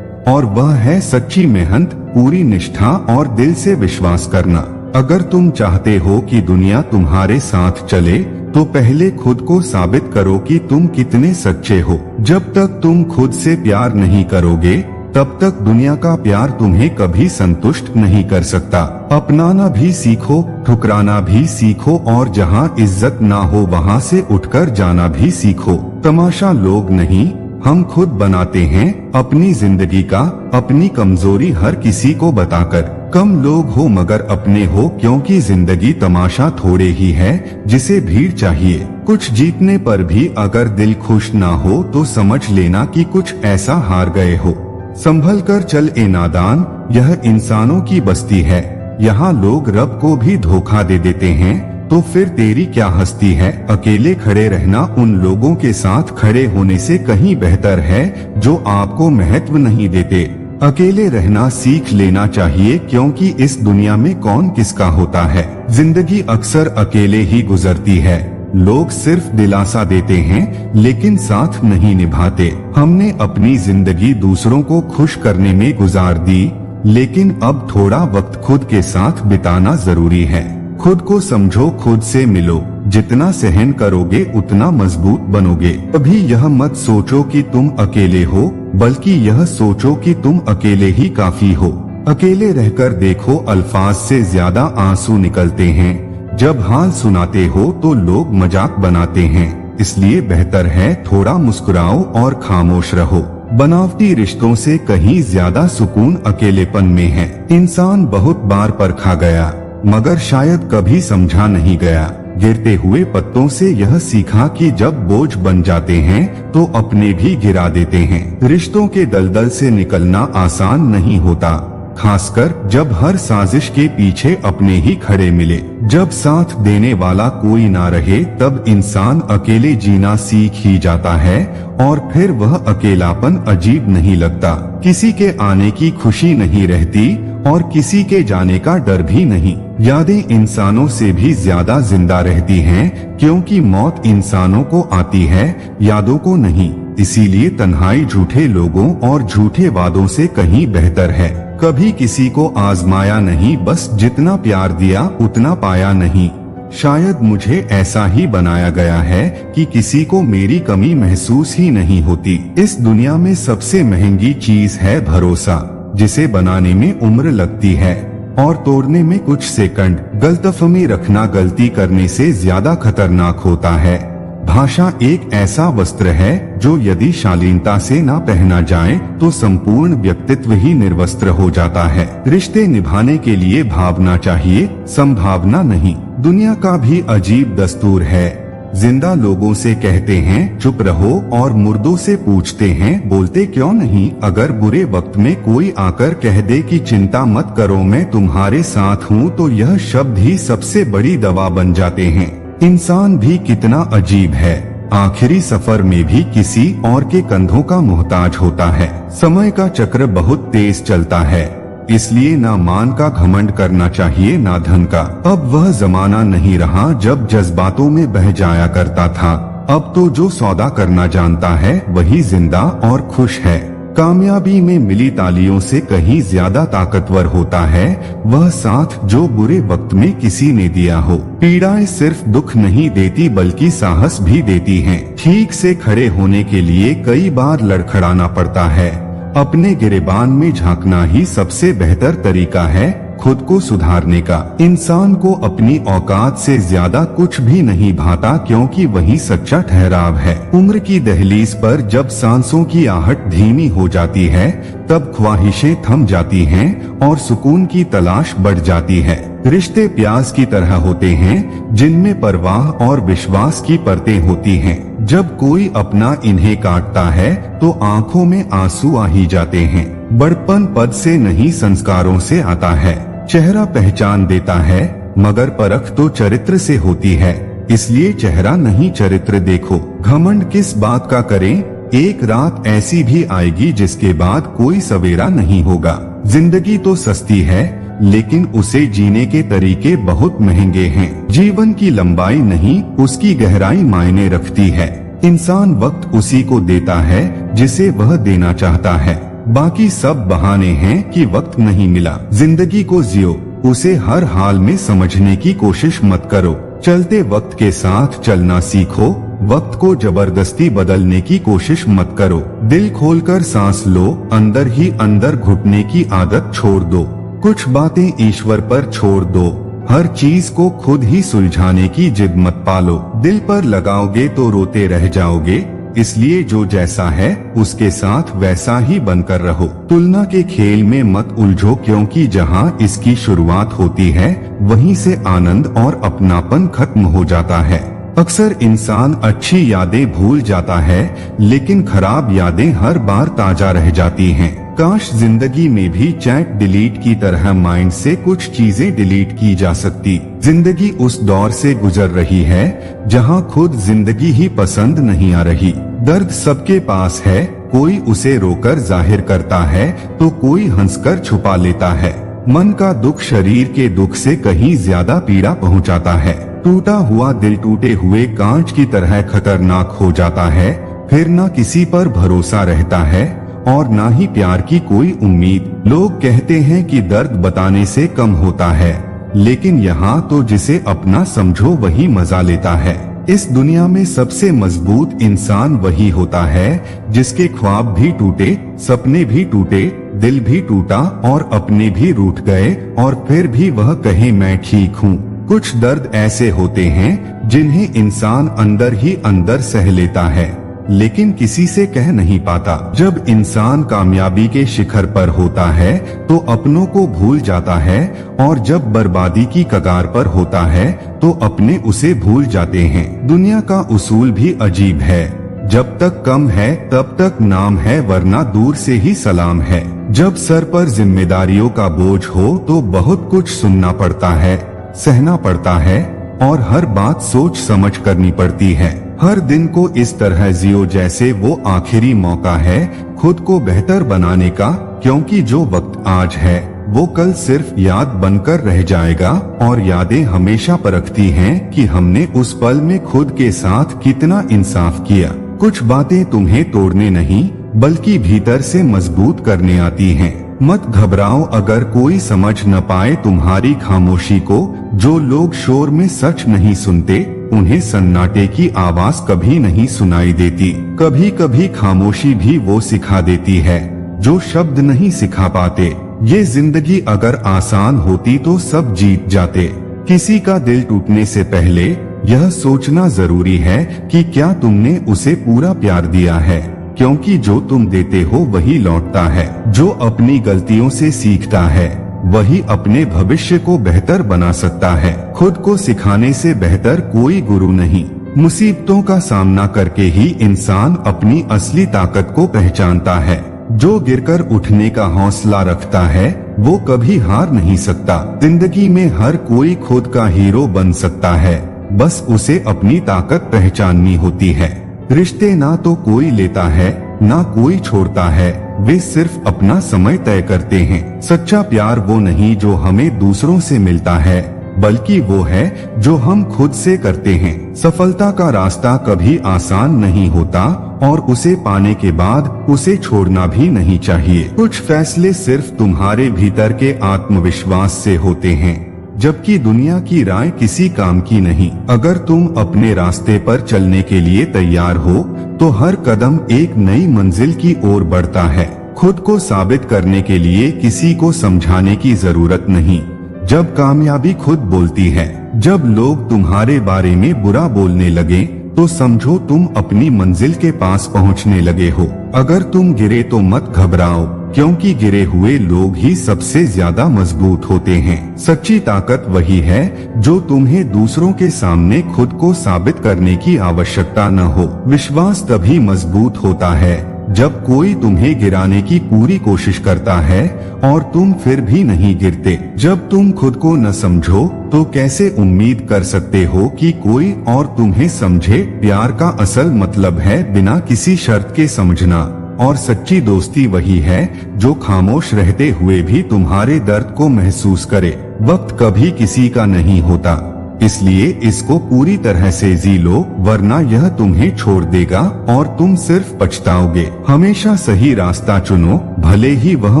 और वह है सच्ची मेहनत, पूरी निष्ठा और दिल से विश्वास करना। अगर तुम चाहते हो कि दुनिया तुम्हारे साथ चले तो पहले खुद को साबित करो कि तुम कितने सच्चे हो। जब तक तुम खुद से प्यार नहीं करोगे तब तक दुनिया का प्यार तुम्हें कभी संतुष्ट नहीं कर सकता। अपनाना भी सीखो, ठुकराना भी सीखो, और जहाँ इज्जत ना हो वहाँ से उठकर जाना भी सीखो। तमाशा लोग नहीं, हम खुद बनाते हैं अपनी जिंदगी का। अपनी कमजोरी हर किसी को बताकर कम लोग हो मगर अपने हो, क्योंकि जिंदगी तमाशा थोड़े ही है जिसे भीड़ चाहिए। कुछ जीतने पर भी अगर दिल खुश ना हो तो समझ लेना कि कुछ ऐसा हार गए हो। संभल कर चल ए नादान, यह इंसानों की बस्ती है। यहाँ लोग रब को भी धोखा दे देते हैं, तो फिर तेरी क्या हस्ती है। अकेले खड़े रहना उन लोगों के साथ खड़े होने से कहीं बेहतर है जो आपको महत्व नहीं देते। अकेले रहना सीख लेना चाहिए, क्योंकि इस दुनिया में कौन किसका होता है। जिंदगी अक्सर अकेले ही गुजरती है। लोग सिर्फ दिलासा देते हैं लेकिन साथ नहीं निभाते। हमने अपनी जिंदगी दूसरों को खुश करने में गुजार दी, लेकिन अब थोड़ा वक्त खुद के साथ बिताना जरूरी है। खुद को समझो, खुद से मिलो। जितना सहन करोगे उतना मजबूत बनोगे। कभी यह मत सोचो कि तुम अकेले हो, बल्कि यह सोचो कि तुम अकेले ही काफी हो। अकेले रहकर देखो, अल्फाज से ज्यादा आंसू निकलते हैं। जब हाल सुनाते हो तो लोग मजाक बनाते हैं, इसलिए बेहतर है थोड़ा मुस्कुराओ और खामोश रहो। बनावटी रिश्तों से कहीं ज्यादा सुकून अकेलेपन में है। इंसान बहुत बार परखा गया, मगर शायद कभी समझा नहीं गया। गिरते हुए पत्तों से यह सीखा कि जब बोझ बन जाते हैं तो अपने भी गिरा देते हैं। रिश्तों के दलदल से निकलना आसान नहीं होता, खासकर जब हर साजिश के पीछे अपने ही खड़े मिले। जब साथ देने वाला कोई ना रहे तब इंसान अकेले जीना सीख ही जाता है और फिर वह अकेलापन अजीब नहीं लगता। किसी के आने की खुशी नहीं रहती और किसी के जाने का डर भी नहीं। यादें इंसानों से भी ज्यादा जिंदा रहती हैं, क्योंकि मौत इंसानों को आती है, यादों को नहीं। इसीलिए तन्हाई झूठे लोगों और झूठे वादों से कहीं बेहतर है। कभी किसी को आजमाया नहीं, बस जितना प्यार दिया उतना पाया नहीं। शायद मुझे ऐसा ही बनाया गया है कि किसी को मेरी कमी महसूस ही नहीं होती। इस दुनिया में सबसे महंगी चीज है भरोसा, जिसे बनाने में उम्र लगती है और तोड़ने में कुछ सेकंड। गलतफहमी रखना गलती करने से ज्यादा खतरनाक होता है। भाषा एक ऐसा वस्त्र है जो यदि शालीनता से ना पहना जाए तो संपूर्ण व्यक्तित्व ही निर्वस्त्र हो जाता है। रिश्ते निभाने के लिए भावना चाहिए, संभावना नहीं। दुनिया का भी अजीब दस्तूर है। जिंदा लोगों से कहते हैं चुप रहो और मुर्दों से पूछते हैं बोलते क्यों नहीं। अगर बुरे वक्त में कोई आकर कह दे कि चिंता मत करो मैं तुम्हारे साथ हूँ, तो यह शब्द ही सबसे बड़ी दवा बन जाते हैं। इंसान भी कितना अजीब है, आखिरी सफर में भी किसी और के कंधों का मोहताज होता है। समय का चक्र बहुत तेज चलता है, इसलिए ना मान का घमंड करना चाहिए ना धन का। अब वह जमाना नहीं रहा जब जज्बातों में बह जाया करता था। अब तो जो सौदा करना जानता है वही जिंदा और खुश है। कामयाबी में मिली तालियों से कहीं ज्यादा ताकतवर होता है वह साथ जो बुरे वक्त में किसी ने दिया हो। पीड़ाएं सिर्फ दुख नहीं देती बल्कि साहस भी देती हैं। ठीक से खड़े होने के लिए कई बार लड़खड़ाना पड़ता है। अपने गिरेबान में झांकना ही सबसे बेहतर तरीका है खुद को सुधारने का। इंसान को अपनी औकात से ज्यादा कुछ भी नहीं भाता, क्योंकि वही सच्चा ठहराव है। उम्र की दहलीज पर जब सांसों की आहट धीमी हो जाती है तब ख्वाहिशें थम जाती हैं और सुकून की तलाश बढ़ जाती है। रिश्ते प्यास की तरह होते हैं जिनमें परवाह और विश्वास की परतें होती हैं। जब कोई अपना इन्हें काटता है तो आंखों में आंसू आ ही जाते हैं। बड़पन पद से नहीं संस्कारों से आता है। चेहरा पहचान देता है मगर परख तो चरित्र से होती है। इसलिए चेहरा नहीं चरित्र देखो। घमंड किस बात का करें, एक रात ऐसी भी आएगी जिसके बाद कोई सवेरा नहीं होगा। जिंदगी तो सस्ती है लेकिन उसे जीने के तरीके बहुत महंगे हैं। जीवन की लंबाई नहीं उसकी गहराई मायने रखती है। इंसान वक्त उसी को देता है जिसे वह देना चाहता है। बाकी सब बहाने हैं कि वक्त नहीं मिला। जिंदगी को जियो, उसे हर हाल में समझने की कोशिश मत करो। चलते वक्त के साथ चलना सीखो, वक्त को जबरदस्ती बदलने की कोशिश मत करो। दिल खोलकर सांस लो, अंदर ही अंदर घुटने की आदत छोड़ दो। कुछ बातें ईश्वर पर छोड़ दो, हर चीज को खुद ही सुलझाने की जिद मत पालो। दिल पर लगाओगे तो रोते रह जाओगे, इसलिए जो जैसा है उसके साथ वैसा ही बनकर रहो। तुलना के खेल में मत उलझो, क्योंकि जहां इसकी शुरुआत होती है वहीं से आनंद और अपनापन खत्म हो जाता है। अक्सर इंसान अच्छी यादें भूल जाता है लेकिन खराब यादें हर बार ताजा रह जाती हैं। काश जिंदगी में भी चैट डिलीट की तरह माइंड से कुछ चीजें डिलीट की जा सकती। जिंदगी उस दौर से गुजर रही है जहां खुद जिंदगी ही पसंद नहीं आ रही। दर्द सबके पास है, कोई उसे रोकर जाहिर करता है तो कोई हंसकर छुपा लेता है। मन का दुख शरीर के दुख से कहीं ज्यादा पीड़ा पहुंचाता है। टूटा हुआ दिल टूटे हुए कांच की तरह खतरनाक हो जाता है। फिर न किसी पर भरोसा रहता है और ना ही प्यार की कोई उम्मीद। लोग कहते हैं कि दर्द बताने से कम होता है, लेकिन यहाँ तो जिसे अपना समझो वही मजा लेता है। इस दुनिया में सबसे मजबूत इंसान वही होता है जिसके ख्वाब भी टूटे, सपने भी टूटे, दिल भी टूटा और अपने भी रूठ गए और फिर भी वह कहे मैं ठीक हूँ। कुछ दर्द ऐसे होते हैं जिन्हें इंसान अंदर ही अंदर सह लेता है लेकिन किसी से कह नहीं पाता। जब इंसान कामयाबी के शिखर पर होता है तो अपनों को भूल जाता है और जब बर्बादी की कगार पर होता है तो अपने उसे भूल जाते हैं। दुनिया का उसूल भी अजीब है, जब तक कम है तब तक नाम है, वरना दूर से ही सलाम है। जब सर पर जिम्मेदारियों का बोझ हो तो बहुत कुछ सुनना पड़ता है, सहना पड़ता है और हर बात सोच समझ करनी पड़ती है। हर दिन को इस तरह जियो जैसे वो आखिरी मौका है खुद को बेहतर बनाने का, क्योंकि जो वक्त आज है वो कल सिर्फ याद बनकर रह जाएगा और यादें हमेशा परखती हैं कि हमने उस पल में खुद के साथ कितना इंसाफ किया। कुछ बातें तुम्हें तोड़ने नहीं बल्कि भीतर से मजबूत करने आती हैं। मत घबराओ अगर कोई समझ न पाए तुम्हारी खामोशी को। जो लोग शोर में सच नहीं सुनते उन्हें सन्नाटे की आवाज कभी नहीं सुनाई देती। कभी कभी खामोशी भी वो सिखा देती है जो शब्द नहीं सिखा पाते। ये जिंदगी अगर आसान होती तो सब जीत जाते। किसी का दिल टूटने से पहले यह सोचना जरूरी है कि क्या तुमने उसे पूरा प्यार दिया है, क्योंकि जो तुम देते हो वही लौटता है। जो अपनी गलतियों से सीखता है वही अपने भविष्य को बेहतर बना सकता है। खुद को सिखाने से बेहतर कोई गुरु नहीं। मुसीबतों का सामना करके ही इंसान अपनी असली ताकत को पहचानता है। जो गिरकर उठने का हौसला रखता है वो कभी हार नहीं सकता। जिंदगी में हर कोई खुद का हीरो बन सकता है, बस उसे अपनी ताकत पहचाननी होती है। रिश्ते ना तो कोई लेता है ना कोई छोड़ता है, वे सिर्फ अपना समय तय करते हैं। सच्चा प्यार वो नहीं जो हमें दूसरों से मिलता है, बल्कि वो है जो हम खुद से करते हैं। सफलता का रास्ता कभी आसान नहीं होता और उसे पाने के बाद उसे छोड़ना भी नहीं चाहिए। कुछ फैसले सिर्फ तुम्हारे भीतर के आत्मविश्वास से होते हैं, जबकि दुनिया की राय किसी काम की नहीं। अगर तुम अपने रास्ते पर चलने के लिए तैयार हो तो हर कदम एक नई मंजिल की ओर बढ़ता है। खुद को साबित करने के लिए किसी को समझाने की जरूरत नहीं। जब कामयाबी खुद बोलती है, जब लोग तुम्हारे बारे में बुरा बोलने लगे तो समझो तुम अपनी मंजिल के पास पहुंचने लगे हो। अगर तुम गिरे तो मत घबराओ, क्योंकि गिरे हुए लोग ही सबसे ज्यादा मजबूत होते हैं। सच्ची ताकत वही है जो तुम्हें दूसरों के सामने खुद को साबित करने की आवश्यकता न हो। विश्वास तभी मजबूत होता है जब कोई तुम्हें गिराने की पूरी कोशिश करता है और तुम फिर भी नहीं गिरते। जब तुम खुद को न समझो तो कैसे उम्मीद कर सकते हो कि कोई और तुम्हें समझे। प्यार का असल मतलब है बिना किसी शर्त के समझना, और सच्ची दोस्ती वही है जो खामोश रहते हुए भी तुम्हारे दर्द को महसूस करे। वक्त कभी किसी का नहीं होता, इसलिए इसको पूरी तरह से जी लो, वरना यह तुम्हें छोड़ देगा और तुम सिर्फ पछताओगे। हमेशा सही रास्ता चुनो, भले ही वह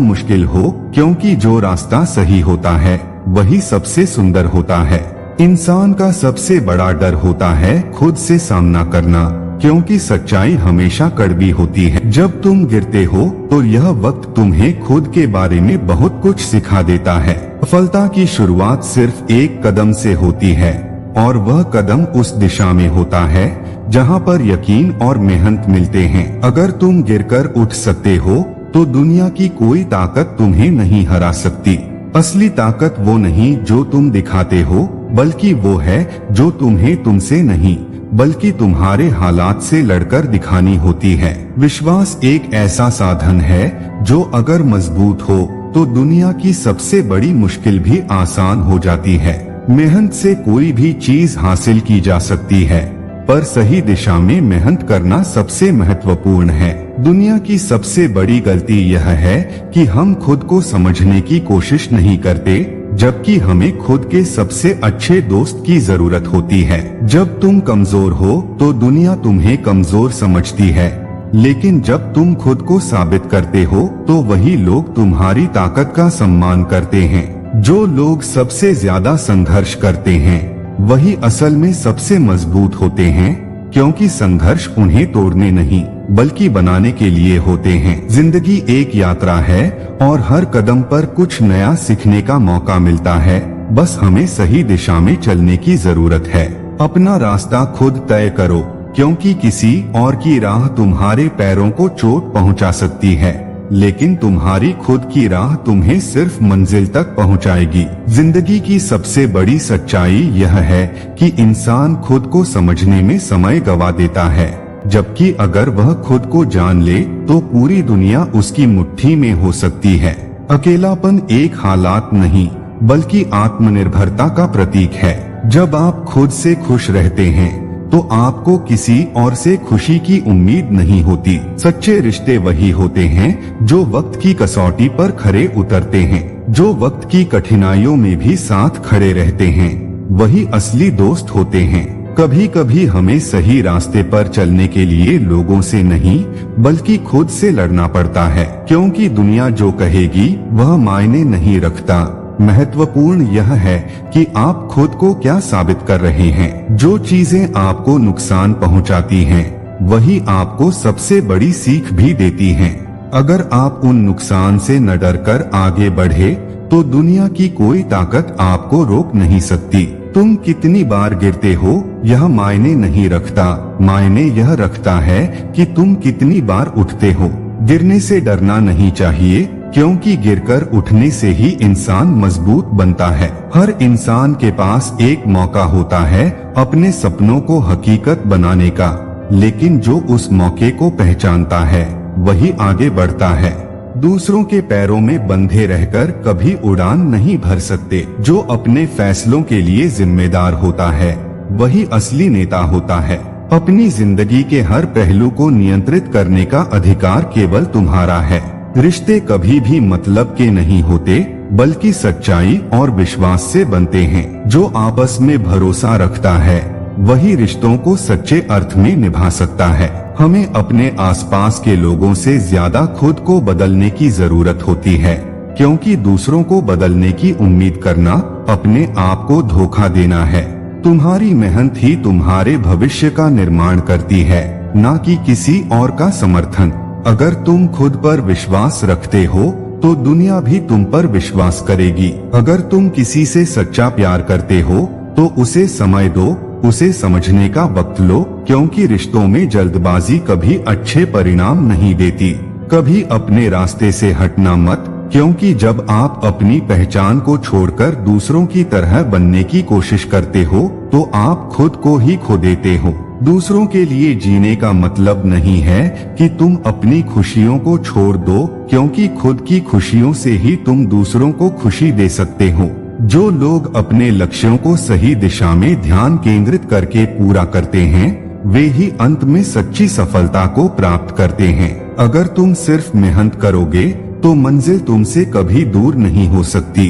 मुश्किल हो, क्योंकि जो रास्ता सही होता है वही सबसे सुंदर होता है। इंसान का सबसे बड़ा डर होता है खुद से सामना करना, क्योंकि सच्चाई हमेशा कड़वी होती है। जब तुम गिरते हो तो यह वक्त तुम्हें खुद के बारे में बहुत कुछ सिखा देता है। सफलता की शुरुआत सिर्फ एक कदम से होती है, और वह कदम उस दिशा में होता है जहां पर यकीन और मेहनत मिलते हैं। अगर तुम गिरकर उठ सकते हो तो दुनिया की कोई ताकत तुम्हें नहीं हरा सकती। असली ताकत वो नहीं जो तुम दिखाते हो, बल्कि वो है जो तुम्हें तुमसे नहीं बल्कि तुम्हारे हालात से लड़कर दिखानी होती है। विश्वास एक ऐसा साधन है जो अगर मजबूत हो तो दुनिया की सबसे बड़ी मुश्किल भी आसान हो जाती है। मेहनत से कोई भी चीज हासिल की जा सकती है, पर सही दिशा में मेहनत करना सबसे महत्वपूर्ण है। दुनिया की सबसे बड़ी गलती यह है कि हम खुद को समझने की कोशिश नहीं करते, जबकि हमें खुद के सबसे अच्छे दोस्त की जरूरत होती है। जब तुम कमजोर हो तो दुनिया तुम्हें कमजोर समझती है, लेकिन जब तुम खुद को साबित करते हो तो वही लोग तुम्हारी ताकत का सम्मान करते हैं। जो लोग सबसे ज्यादा संघर्ष करते हैं वही असल में सबसे मजबूत होते हैं, क्योंकि संघर्ष उन्हें तोड़ने नहीं बल्कि बनाने के लिए होते हैं। जिंदगी एक यात्रा है और हर कदम पर कुछ नया सीखने का मौका मिलता है। बस हमें सही दिशा में चलने की जरूरत है। अपना रास्ता खुद तय करो, क्योंकि किसी और की राह तुम्हारे पैरों को चोट पहुंचा सकती है, लेकिन तुम्हारी खुद की राह तुम्हें सिर्फ मंजिल तक पहुंचाएगी। जिंदगी की सबसे बड़ी सच्चाई यह है कि इंसान खुद को समझने में समय गवा देता है, जबकि अगर वह खुद को जान ले तो पूरी दुनिया उसकी मुट्ठी में हो सकती है। अकेलापन एक हालात नहीं बल्कि आत्मनिर्भरता का प्रतीक है। जब आप खुद से खुश रहते हैं तो आपको किसी और से खुशी की उम्मीद नहीं होती। सच्चे रिश्ते वही होते हैं जो वक्त की कसौटी पर खरे उतरते हैं, जो वक्त की कठिनाइयों में भी साथ खड़े रहते हैं, वही असली दोस्त होते हैं। कभी कभी हमें सही रास्ते पर चलने के लिए लोगों से नहीं बल्कि खुद से लड़ना पड़ता है, क्योंकि दुनिया जो कहेगी वह मायने नहीं रखता। महत्वपूर्ण यह है कि आप खुद को क्या साबित कर रहे हैं। जो चीजें आपको नुकसान पहुंचाती हैं, वही आपको सबसे बड़ी सीख भी देती हैं। अगर आप उन नुकसान से न डरकर आगे बढ़े तो दुनिया की कोई ताकत आपको रोक नहीं सकती। तुम कितनी बार गिरते हो यह मायने नहीं रखता, मायने यह रखता है कि तुम कितनी बार उठते हो। गिरने से डरना नहीं चाहिए, क्योंकि गिरकर उठने से ही इंसान मजबूत बनता है। हर इंसान के पास एक मौका होता है अपने सपनों को हकीकत बनाने का, लेकिन जो उस मौके को पहचानता है वही आगे बढ़ता है। दूसरों के पैरों में बंधे रहकर कभी उड़ान नहीं भर सकते। जो अपने फैसलों के लिए जिम्मेदार होता है वही असली नेता होता है। अपनी जिंदगी के हर पहलू को नियंत्रित करने का अधिकार केवल तुम्हारा है। रिश्ते कभी भी मतलब के नहीं होते बल्कि सच्चाई और विश्वास से बनते हैं। जो आपस में भरोसा रखता है वही रिश्तों को सच्चे अर्थ में निभा सकता है। हमें अपने आसपास के लोगों से ज्यादा खुद को बदलने की जरूरत होती है, क्योंकि दूसरों को बदलने की उम्मीद करना अपने आप को धोखा देना है। तुम्हारी मेहनत ही तुम्हारे भविष्य का निर्माण करती है, न कि किसी और का समर्थन। अगर तुम खुद पर विश्वास रखते हो तो दुनिया भी तुम पर विश्वास करेगी। अगर तुम किसी से सच्चा प्यार करते हो तो उसे समय दो, उसे समझने का वक्त लो, क्योंकि रिश्तों में जल्दबाजी कभी अच्छे परिणाम नहीं देती। कभी अपने रास्ते से हटना मत, क्योंकि जब आप अपनी पहचान को छोड़कर दूसरों की तरह बनने की कोशिश करते हो तो आप खुद को ही खो देते हो। दूसरों के लिए जीने का मतलब नहीं है कि तुम अपनी खुशियों को छोड़ दो, क्योंकि खुद की खुशियों से ही तुम दूसरों को खुशी दे सकते हो। जो लोग अपने लक्ष्यों को सही दिशा में ध्यान केंद्रित करके पूरा करते हैं वे ही अंत में सच्ची सफलता को प्राप्त करते हैं। अगर तुम सिर्फ मेहनत करोगे तो मंजिल तुमसे कभी दूर नहीं हो सकती।